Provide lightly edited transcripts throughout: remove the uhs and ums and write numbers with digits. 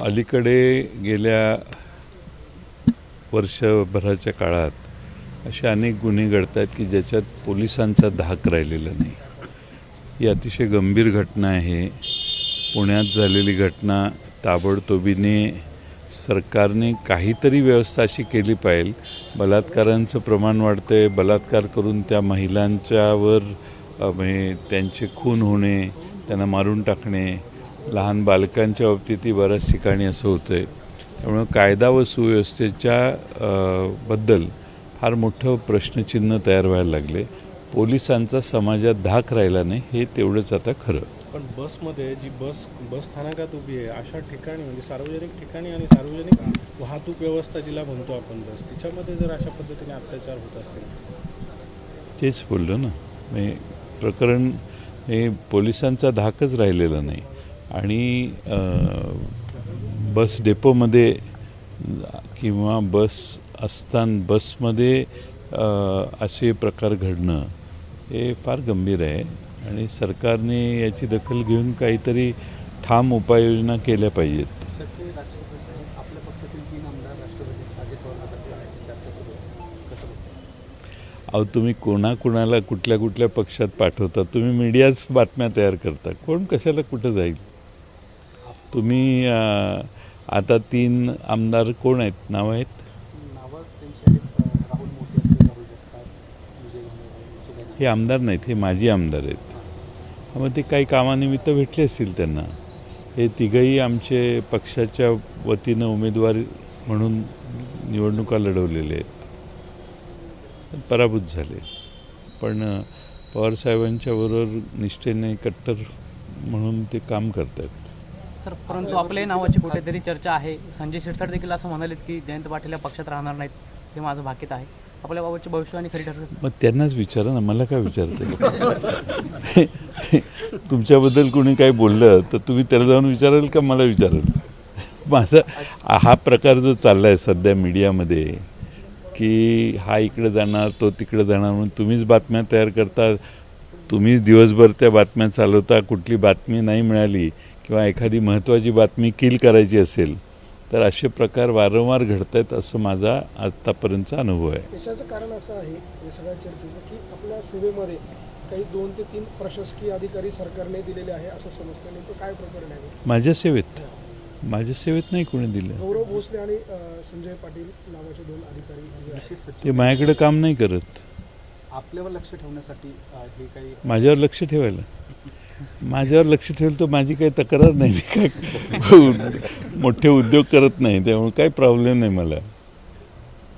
अलीकडे गेल्या वर्षभराच्या काळात असे अनेक गुन्हे घडत आहेत की ज्याच्यात पोलिसांचा धाक राहिलेला नाही. ही अतिशय गंभीर घटना आहे. पुण्यात झालेली घटना ताबडतोबीने सरकारने काहीतरी व्यवस्था अशी केली पाहिजे. बलात्कारांचं प्रमाण वाढतं आहे. बलात्कार करून त्या महिलांच्यावर म्हणजे त्यांचे खून होणे, त्यांना मारून टाकणे, लहान बालकांच्या बाबतीतही बऱ्याच ठिकाणी असं होतं आहे. त्यामुळं कायदा व सुव्यवस्थेच्या बद्दल फार मोठं प्रश्नचिन्ह तयार व्हायला लागले. पोलिसांचा समाजात धाक राहिला नाही हे तेवढंच आता खरं. पण बसमध्ये जी बस स्थानकात उभी आहे अशा ठिकाणी म्हणजे सार्वजनिक ठिकाणी आणि सार्वजनिक वाहतूक व्यवस्था जिला म्हणतो आपण बस तिच्यामध्ये जर अशा पद्धतीने अत्याचार होत असतील तेच बोललो ना. म्हणजे प्रकरण हे पोलिसांचा धाकच राहिलेला नाही. आणि बस डेपोमध्ये किंवा बस असताना बसमध्ये असे प्रकार घडणं हे फार गंभीर आहे आणि सरकारने याची दखल घेऊन काहीतरी ठाम उपाययोजना केल्या पाहिजेत. अहो तुम्ही कोणाला कुठल्या कुठल्या पक्षात पाठवता? तुम्ही मीडियाच बातम्या तयार करता. कोण कशाला कुठं जाईल? तुम्ही आता 3 आमदार कोण आहेत? नाव आहेत? हे आमदार नाहीत, हे माजी आमदार आहेत. मग ते काही कामानिमित्त भेटले असतील त्यांना. हे तिघंही आमचे पक्षाच्या वतीनं उमेदवार म्हणून निवडणुका लढवलेले आहेत. पराभूत झाले. पण पवारसाहेबांच्या बरोबर निष्ठेने कट्टर म्हणून ते काम करत आहेत. सर, परंतु आपल्या नावाची कुठेतरी चर्चा आहे. संजय शिरसाट देखील असं म्हणालेत की जयंत पाटील या पक्षात राहणार नाहीत, हे माझं भाकीत आहे. आपल्या बाबतची भविष्यवाणी खरी ठरत. मग त्यांनाच विचारा ना, मला काय विचारते? तुमच्याबद्दल कोणी काही बोललं तर तुम्ही त्याला जाऊन विचाराल का मला विचाराल? माझा हा प्रकार जो चालला आहे सध्या मीडियामध्ये की हा इकडे जाणार तो तिकडे जाणार म्हणून तुम्हीच बातम्या तयार करता, तुम्हीच दिवसभर त्या बातम्या चालवता. कुठली बातमी नाही मिळाली किंवा एखादी महत्त्वाची बातमी किल करायची असेल तर असे प्रकार वारंवार घडत आहेत असं माझा आत्तापर्यंतचा अनुभव आहे. त्याचं कारण असं आहे या सगळ्या चर्चेचं की आपल्या सेवेमध्ये काही 2 ते 3 प्रशासकीय अधिकारी सरकारने दिलेले आहे असं समजतं. नेमकं काय प्रकरण आहे? माझ्या सेवेत नाही कोणी दिलं. गौरव भोसले आणि संजय पाटील नावाचे 2 अधिकारी ते माझ्याकडे काम नाही करत. आपल्यावर लक्ष ठेवण्यासाठी हे काही माझ्यावर लक्ष ठेवायला माझ्यावर लक्ष ठेवलं तर माझी काही तक्रार नाही. मी काय मोठे उद्योग करत नाही, त्यामुळे काही प्रॉब्लेम नाही मला.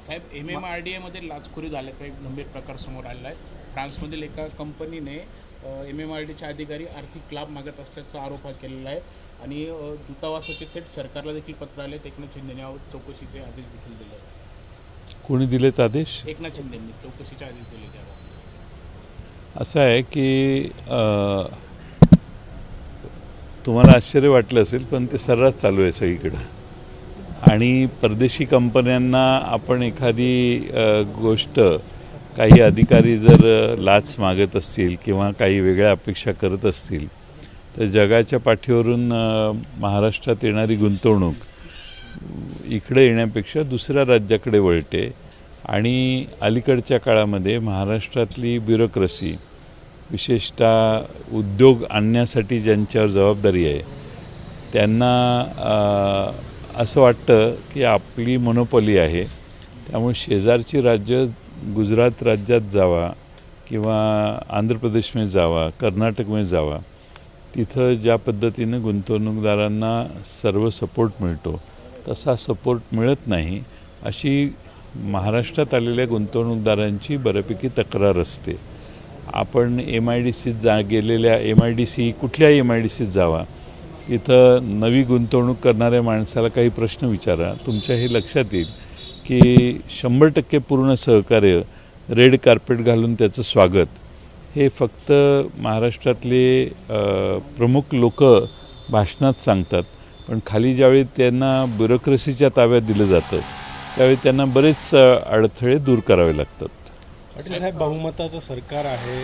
साहेब, MMRDA मध्ये लाचखोरी झाल्याचा एक गंभीर प्रकार समोर आलेला आहे. फ्रान्समधील एका कंपनीने MMRDAचे अधिकारी आर्थिक लाभ मागत असल्याचा आरोप केलेला आहे आणि दूतावासाचे थेट सरकारला देखील पत्र आले. एकनाथ शिंदेने यावर चौकशीचे आदेश देखील दिले आहेत. कोणी दिलेत आदेश? एकनाथ शिंदेंनी चौकशीचे आदेश दिले. त्यावर असं आहे की तुम्हाला आश्चर्य वाटलं असेल पण ते सर्रास चालू आहे सगळीकडं. आणि परदेशी कंपन्यांना आपण एखादी गोष्ट काही अधिकारी जर लाच मागत असतील किंवा काही वेगळ्या अपेक्षा करत असतील तर जगाच्या पाठीवरून महाराष्ट्रात येणारी गुंतवणूक इकडे येण्यापेक्षा दुसऱ्या राज्याकडे वळते. आणि अलीकडच्या काळामध्ये महाराष्ट्रातली ब्युरोक्रेसी विशेषतः उद्योग आणण्यासाठी ज्यांच्यावर जबाबदारी आहे त्यांना असं वाटतं की आपली मोनोपॉली आहे, त्यामुळे शेजारची राज्य गुजरात राज्यात जावा किंवा आंध्र प्रदेशमध्ये जावा, कर्नाटकमध्ये जावा, तिथं ज्या पद्धतीनं गुंतवणूकदारांना सर्व सपोर्ट मिळतो तसा सपोर्ट मिळत नाही अशी महाराष्ट्रात आलेल्या गुंतवणूकदारांची बऱ्यापैकी तक्रार असते. आपण MIDCत गेलेल्या MIDC कुठल्याही MIDCत जावा, इथं नवी गुंतवणूक करणाऱ्या माणसाला काही प्रश्न विचारा, तुमच्या हे लक्षात येईल की 100% पूर्ण सहकार्य, रेड कार्पेट घालून त्याचं स्वागत हे फक्त महाराष्ट्रातले प्रमुख लोक भाषणात सांगतात. पण खाली ज्यावेळी त्यांना ब्युरोक्रेसीच्या ताब्यात दिलं जातं त्यावेळी त्यांना बरेच अडथळे दूर करावे लागतात. पाटील साहेब, बहुमताचं सरकार आहे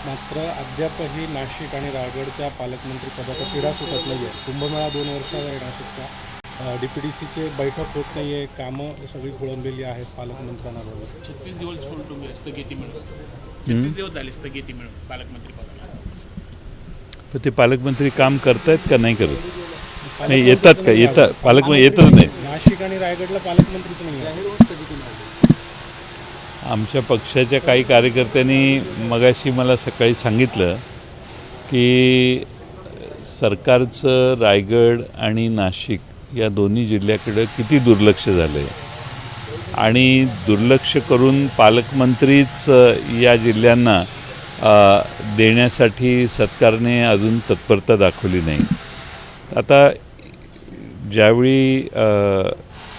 मात्र अद्यापही नाशिक आणि रायगडच्या पालकमंत्री पदाचा तिढा सुटत नाही आहे. कुंभमेळा 2 वर्षावर आहे नाशिकचा. DPDCचे बैठक होत नाही आहे, कामं सगळी खोळंबलेली आहेत पालकमंत्र्यांबरोबर. 36 दिवस स्थगिती मिळून 36 दिवस झाले स्थगिती मिळून पालकमंत्री पदाला. तर ते पालकमंत्री काम करतायत का नाही करत? नाही येतात का? येतात पालकमंत्री येतच नाही. नाशिक आणि रायगडला पालकमंत्रीच नाही आहे. आमच्या पक्षाच्या काही कार्यकर्त्यांनी मगाशी मला सकाळी सांगितलं की सरकारचं रायगड आणि नाशिक या दोन्ही जिल्ह्याकडं किती दुर्लक्ष झालं आहे आणि दुर्लक्ष करून पालकमंत्रीच या जिल्ह्यांना देण्यासाठी सरकारने अजून तत्परता दाखवली नाही. आता ज्यावेळी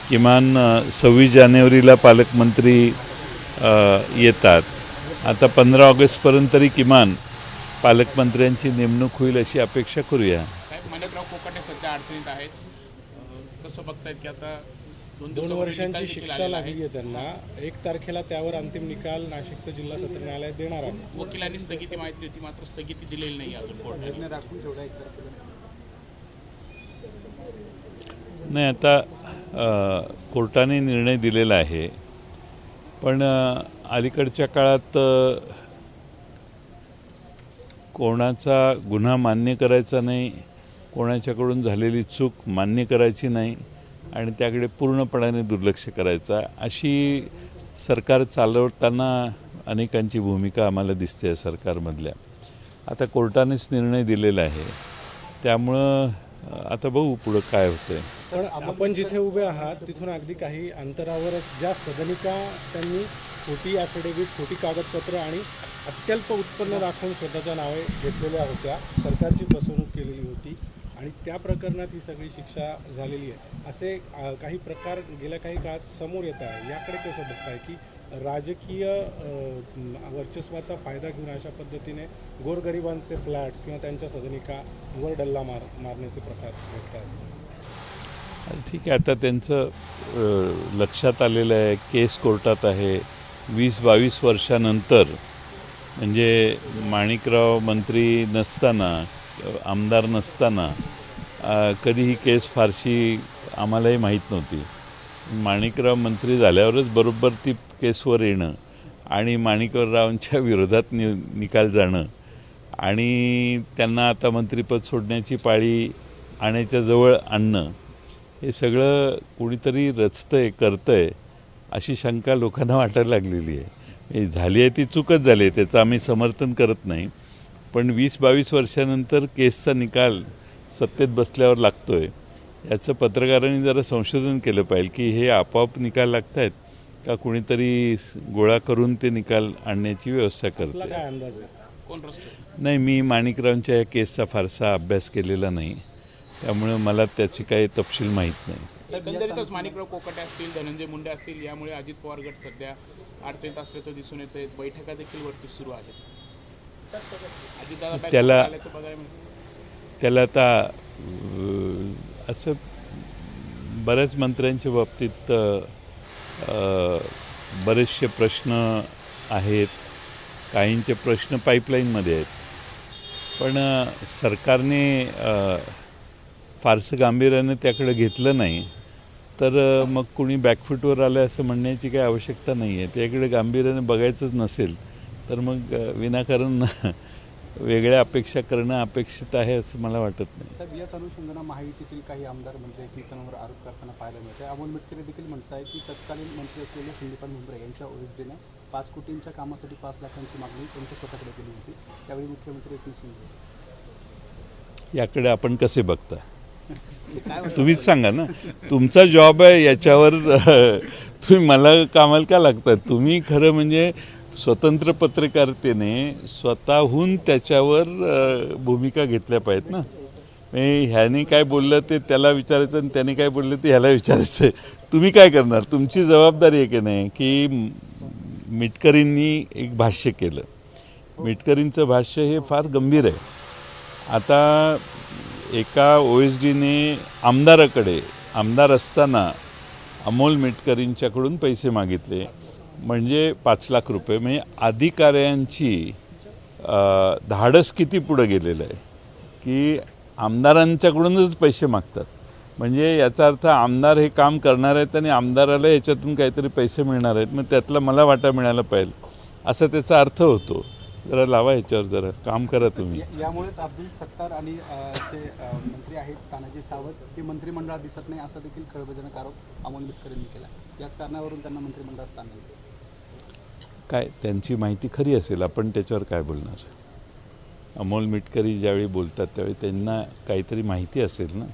किमान 26 जानेवारीला पालकमंत्री येतात, आता 15 ऑगस्टपर्यंत तरी किमान पालकमंत्र्यांची नेमणूक होईल अशी अपेक्षा करूया. साहेब माणिकराव कोकाटे सध्या अडचणीत आहेत. कसं बघतायत की आता 2 वर्षांची शिक्षा लागली आहे त्यांना. 1 तारखेला त्यावर अंतिम निकाल नाशिकचं जिल्हा सत्र न्यायालय देणार आहे. वकिलांनी स्थगिती मागितली होती, मात्र स्थगिती दिलेली नाही अजून कोर्टाने. नाही, आता कोर्टाने निर्णय दिलेला आहे, पण अलीकडच्या काळात कोणाचा गुन्हा मान्य करायचा नाही, कोणाच्याकडून झालेली चूक मान्य करायची नाही आणि त्याकडे पूर्णपणाने दुर्लक्ष करायचं, अशी सरकार चालवताना अनेकांची भूमिका आम्हाला दिसते आहे सरकारमधल्या. आता कोर्टानेच निर्णय दिलेला आहे, त्यामुळं आता बघू पुढं काय होतंय. पण आपण जिथे उभे आहात तिथून अगदी काही अंतरावरच ज्या सदनिका त्यांनी खोटी ॲफिडेव्हिट, खोटी कागदपत्र आणि अत्यल्प उत्पन्न दाखवून स्वतःच्या नावे घेतलेल्या होत्या, सरकारची फसवणूक केलेली होती आणि त्या प्रकरणात ही सगळी शिक्षा झालेली आहे, असे काही प्रकार गेल्या काही काळात समोर येत आहे. याकडे कसं बघताय की राजकीय वर्चस्वाचा फायदा घेऊन अशा पद्धतीने गोरगरिबांचे फ्लॅट्स किंवा त्यांच्या सदनिकावर डल्ला मारण्याचे प्रकार घडत आहेत? ठीक आहे, आता त्यांचं लक्षात आलेलं आहे, केस कोर्टात आहे. 20-22 वर्षानंतर, म्हणजे माणिकराव मंत्री नसताना, आमदार नसताना कधी ही केस फारशी आम्हालाही माहीत नव्हती. माणिकराव मंत्री झाल्यावरच बरोबर ती केसवर येणं आणि माणिकरावांच्या विरोधात निकाल जाणं आणि त्यांना आता मंत्रिपद सोडण्याची पाळी आणायच्या जवळ आणणं, हे सगळं कुणीतरी रचतंय, करतंय अशी शंका लोकांना वाटायला लागलेली आहे. झाली आहे ती चूकच झाली आहे, त्याचं आम्ही समर्थन करत नाही, पण 20-22 वर्षानंतर केसचा निकाल सत्तेत बसल्यावर लागतोय, याचं पत्रकारांनी जरा संशोधन केलं पाहिजे की हे आपोआप निकाल लागत आहेत का कुणीतरी गोळा करून ते निकाल आणण्याची व्यवस्था करते. काय अंदाज आहे? कोण रस्ते? नाही, मी माणिकरावांच्या या केसचा फारसा अभ्यास केलेला नाही, त्यामुळे मला त्याची काही तपशील माहीत नाही. एकंदरीतच माणिकराव कोकाटे असतील, धनंजय मुंडे असतील, यामुळे अजित पवार गट सध्या अडचणीत असल्याचं दिसून येतं. बैठका देखील वरती सुरू आहेत. अजितदादा त्याला आल्याचं बघायला मिळतं. त्याला आता असं बऱ्याच मंत्र्यांच्या बाबतीत बरेचसे प्रश्न आहेत, काहींचे प्रश्न पाईपलाईनमध्ये आहेत, पण सरकारने फारसं गांभीर्यानं त्याकडे घेतलं नाही, तर मग कुणी बॅकफूटवर आलं असं म्हणण्याची काही आवश्यकता नाही आहे. त्याकडे गांभीर्याने बघायचंच नसेल तर मग विनाकारण वेगळ्या अपेक्षा करणं अपेक्षित आहे असं मला वाटत नाही. साहेब, याच अनुषंगानं महायुतीतील काही आमदार मंत्री एकमेकांवर आरोप करताना पाहायला मिळते. अमोल मिटकरी देखील म्हणत आहे की तत्कालीन मंत्री असलेले संदीपान भुमरे यांच्या ओएसडीने 5 कोटींच्या कामासाठी 5 लाखांची मागणी त्यांच्या स्वतःकडे केली होती. त्यावेळी मुख्यमंत्री एकनाथ शिंदे. याकडे आपण कसे बघता तुम्हीच सांगा ना, तुमचा जॉब आहे याच्यावर तुम्ही मला कामाला का लागता? तुम्ही खरं म्हणजे स्वतंत्र पत्रकारितेने स्वतःहून त्याच्यावर भूमिका घेतल्या पाहिजेत ना. ह्याने काय बोललं ते त्याला विचारायचं आणि त्याने काय बोललं ते ह्याला विचारायचं. तुम्ही काय करणार? तुमची जबाबदारी आहे की नाही की मिटकरींनी एक भाष्य केलं, मिटकरींचं भाष्य हे फार गंभीर आहे. आता एका OSDने आमदाराकडे, आमदार असताना अमोल मिटकरींच्याकडून पैसे मागितले, म्हणजे 5 लाख रुपये. म्हणजे अधिकाऱ्यांची धाडस किती पुढं गेलेलं आहे की आमदारांच्याकडूनच पैसे मागतात. म्हणजे याचा अर्थ आमदार हे काम करणार आहेत आणि आमदाराला याच्यातून काहीतरी पैसे मिळणार आहेत, मग त्यातला मला वाटा मिळायला पाहिजे असा त्याचा अर्थ होतो. जरा लावा याच्यावर, जरा काम करा तुम्ही. यामुळेच अब्दुल सत्तार आणि जे मंत्री आहेत तानाजी सावंत हे मंत्रिमंडळात दिसत नाही असा देखील खळबळजनक आरोप अमोल मिटकर यांनी केला. याच कारणावरून त्यांना मंत्रिमंडळात स्थान नाही. काय त्यांची माहिती खरी असेल, आपण त्याच्यावर काय बोलणार. अमोल मिटकरी ज्यावेळी बोलतात त्यावेळी त्यांना काहीतरी माहिती असेल ना.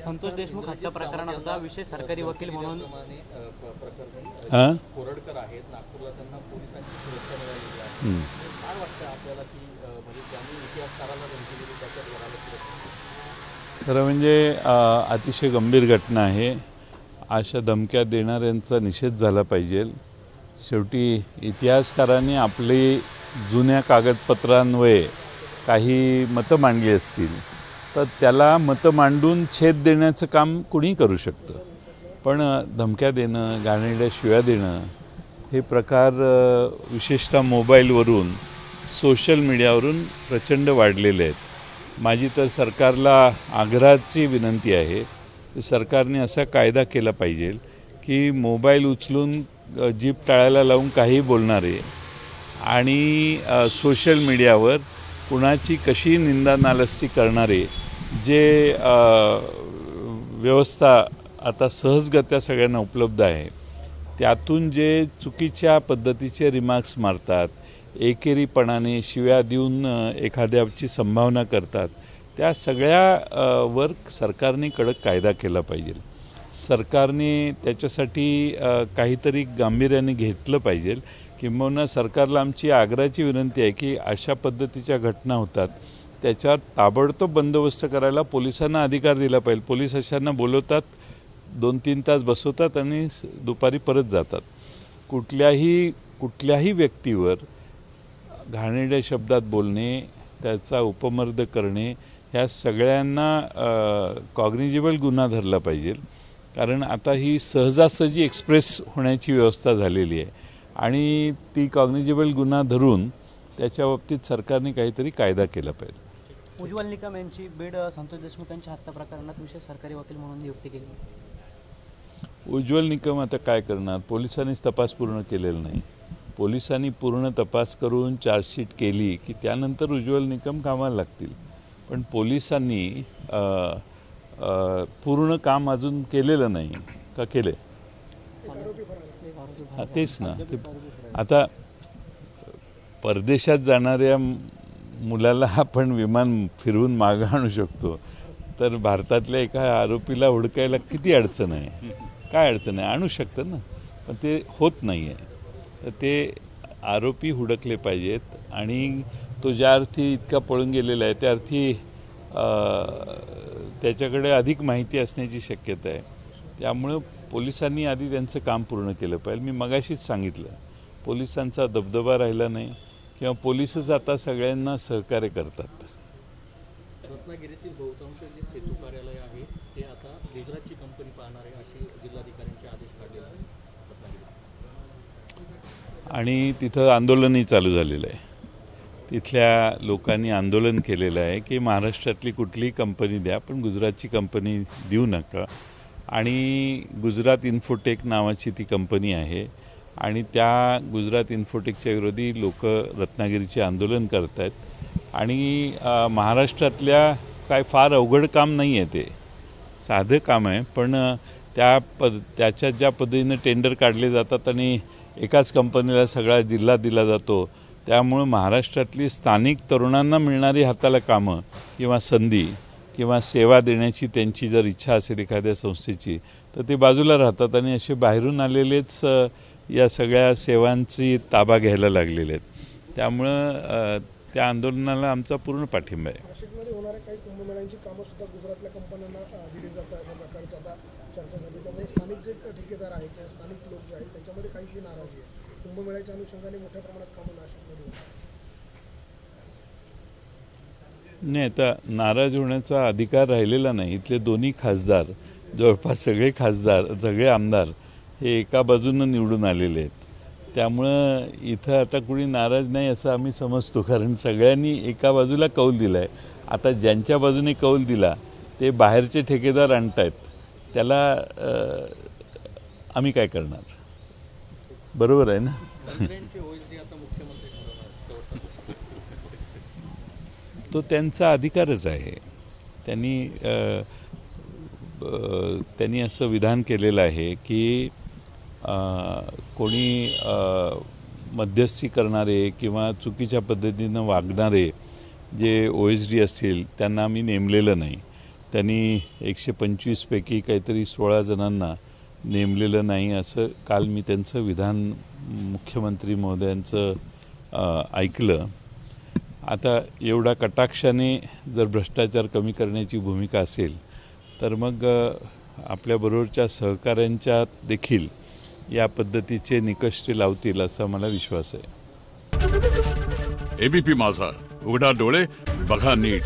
संतोष देशमुख हत्या प्रकरणाचा विशेष सरकारी वकील म्हणून हां कोरडकर आहेत नागपूरला, त्यांना पोलिसांची सुरक्षा मिळालेली आहे. काय वाटतं आपल्याला की म्हणजे ज्यांनी इतिहासकाराला धमकी दिली त्याच्यात घराला सुरक्षा? खरं म्हणजे अतिशय गंभीर घटना आहे. अशा धमक्या देणाऱ्यांचा निषेध झाला पाहिजे. शेवटी इतिहासकारांनी आपली जुन्या कागदपत्रांवये काही मतं मांडली असतील तर त्याला मतं मांडून छेद देण्याचं काम कुणी करू शकतं. पण धमक्या देणं, घाणेरड्या शिव्या देणं हे प्रकार विशेषतः मोबाईलवरून, सोशल मीडियावरून प्रचंड वाढलेले आहेत. माझी तर सरकारला आग्रहाची विनंती आहे की सरकारने असा कायदा केला पाहिजे की मोबाईल उचलून जीभ टाळायला लावून काही बोलणारे आणि सोशल मीडियावर कुणाची कशी निंदा नालस्ती करणारे जे व्यवस्था आता सहजगत्या सगळ्यांना उपलब्ध आहे, त्यातून जे चुकीच्या पद्धतीचे रिमार्क्स मारतात, एकेरीपणाने शिव्या देऊन एखाद्याची संभावना करतात, त्या सगळ्यावर सरकारने कडक कायदा केला पाहिजे. सरकारने त्याच्यासाठी काहीतरी गांभीर्याने घेतलं पाहिजे. किंबहुना सरकारला आमची आग्रहाची विनंती आहे की अशा पद्धतीच्या घटना होतात त्याच्यावर ताबडतोब बंदोबस्त करायला पोलिसांना अधिकार दिला पाहिजे. पोलीस अशांना बोलवतात, 2-3 तास बसवतात आणि दुपारी परत जातात. कुठल्याही व्यक्तीवर घाणेरड्या शब्दात बोलणे, त्याचा उपमर्द करणे, ह्या सगळ्यांना कॉग्निजेबल गुन्हा धरला पाहिजे. कारण आता ही सहजासहजी एक्सप्रेस होण्याची व्यवस्था झालेली आहे आणि ती कॉग्निजेबल गुन्हा धरून त्याच्या बाबतीत सरकारने काहीतरी कायदा केला पाहिजे. उज्ज्वल निकम यांची बीड संतोष देशमुख यांच्या हत्या प्रकरणात विशेष सरकारी वकील म्हणून नियुक्ती केली. उज्ज्वल निकम आता काय करणार? पोलिसांनीच तपास पूर्ण केलेला नाही. पोलिसांनी पूर्ण तपास करून चार्जशीट केली की त्यानंतर उज्ज्वल निकम कामाला लागतील. पण पोलिसांनी पूर्ण काम अजून केलेलं नाही का? केले? तेच ना. आता परदेशात जाणाऱ्या मुलाला आपण विमान फिरवून मागं आणू शकतो, तर भारतातल्या एका आरोपीला हुडकायला किती अडचण आहे? काय अडचण आहे? आणू शकतं ना, पण ते होत नाही आहे. तर ते आरोपी हुडकले पाहिजेत आणि तो ज्या अर्थी इतका पळून गेलेला आहे त्या अर्थी त्याच्याकडे अधिक माहिती असण्याची शक्यता आहे. त्यामुळं पोलिसांनी आधी त्यांचं काम पूर्ण केलं पाहिजे. मी मगाशीच सांगितलं, पोलिसांचा दबदबा राहिला नाही किंवा पोलीसच आता सगळ्यांना सहकार्य करतात. रत्नागिरीतील बहुतांश जे सेतू कार्यालय आहे ते आता गुजरातची कंपनी पाहणार आहे असे जिल्हाधिकाऱ्यांचे आदेश काढलेले आहेत रत्नागिरीत. आणि तिथं आंदोलनही चालू झालेलं आहे. तिथल्या लोकांनी आंदोलन केलेलं आहे की महाराष्ट्रातली कुठलीही कंपनी द्या पण गुजरातची कंपनी देऊ नका. आणि गुजरात इन्फोटेक नावाची ती कंपनी आहे आणि त्या गुजरात इन्फोटेकच्या विरोधी लोक रत्नागिरीचे आंदोलन करत आहेत. आणि महाराष्ट्रातल्या काय फार अवघड काम नाही आहे, ते साधं काम आहे. पण त्याच्यात ज्या पद्धतीनं टेंडर काढले जातात आणि एकाच कंपनीला सगळा जिल्हा दिला जातो, त्यामुळं महाराष्ट्रातली स्थानिक तरुणांना मिळणारी हाताला कामं किंवा संधी किंवा सेवा देण्याची त्यांची जर इच्छा असेल एखाद्या संस्थेची, तर ते बाजूला राहतात आणि असे बाहेरून आलेलेच या सगळ्या सेवांची ताबा घ्यायला लागलेले आहेत. त्यामुळं त्या आंदोलनाला आमचा पूर्ण पाठिंबा आहे. नाशिकमध्ये होणाऱ्या काही कुंभमेळ्यांची कामं सुद्धा गुजरातल्या कंपन्यांना दिली जातात अशा प्रकारची आता चर्चा झाली. त्यामुळे स्थानिक जे ठेकेदार आहेत किंवा स्थानिक लोक जे आहेत त्यांच्यामध्ये काहीशी नाराजी आहे. कुंभमेळ्याच्या अनुषंगाने मोठ्या प्रमाणात कामं नाशिकमध्ये होतात. नाही, आता नाराज होण्याचा अधिकार राहिलेला नाही. इथले दोन्ही खासदार, जवळपास सगळे खासदार, सगळे आमदार हे एका बाजूनं निवडून आलेले आहेत. त्यामुळं इथं आता कुणी नाराज नाही असं आम्ही समजतो, कारण सगळ्यांनी एका बाजूला कौल दिला आहे. आता ज्यांच्या बाजूने कौल दिला ते बाहेरचे ठेकेदार आणतायत त्याला आम्ही काय करणार? बरोबर आहे ना? मंत्र्यांची ओएसडी आता मुख्यमंत्री ठरवणार तो त्यांचा अधिकारच आहे. त्यांनी असं विधान केलेलं आहे की कोणी मध्यस्थी करणारे किंवा चुकीच्या पद्धतीनं वागणारे जे OSD असतील त्यांना आम्ही नेमलेलं नाही. त्यांनी 125 पैकी काहीतरी 16 जणांना नेमलेलं नाही असं काल मी त्यांचं विधान मुख्यमंत्री महोदयांचं ऐकलं. आता एवढा कटाक्षाने जर भ्रष्टाचार कमी करण्याची भूमिका असेल तर मग आपल्याबरोबरच्या सहकाऱ्यांच्या देखील या पद्धतीचे निकष ते लावतील असा मला विश्वास आहे. ABP माझा, उघडा डोळे बघा नीट.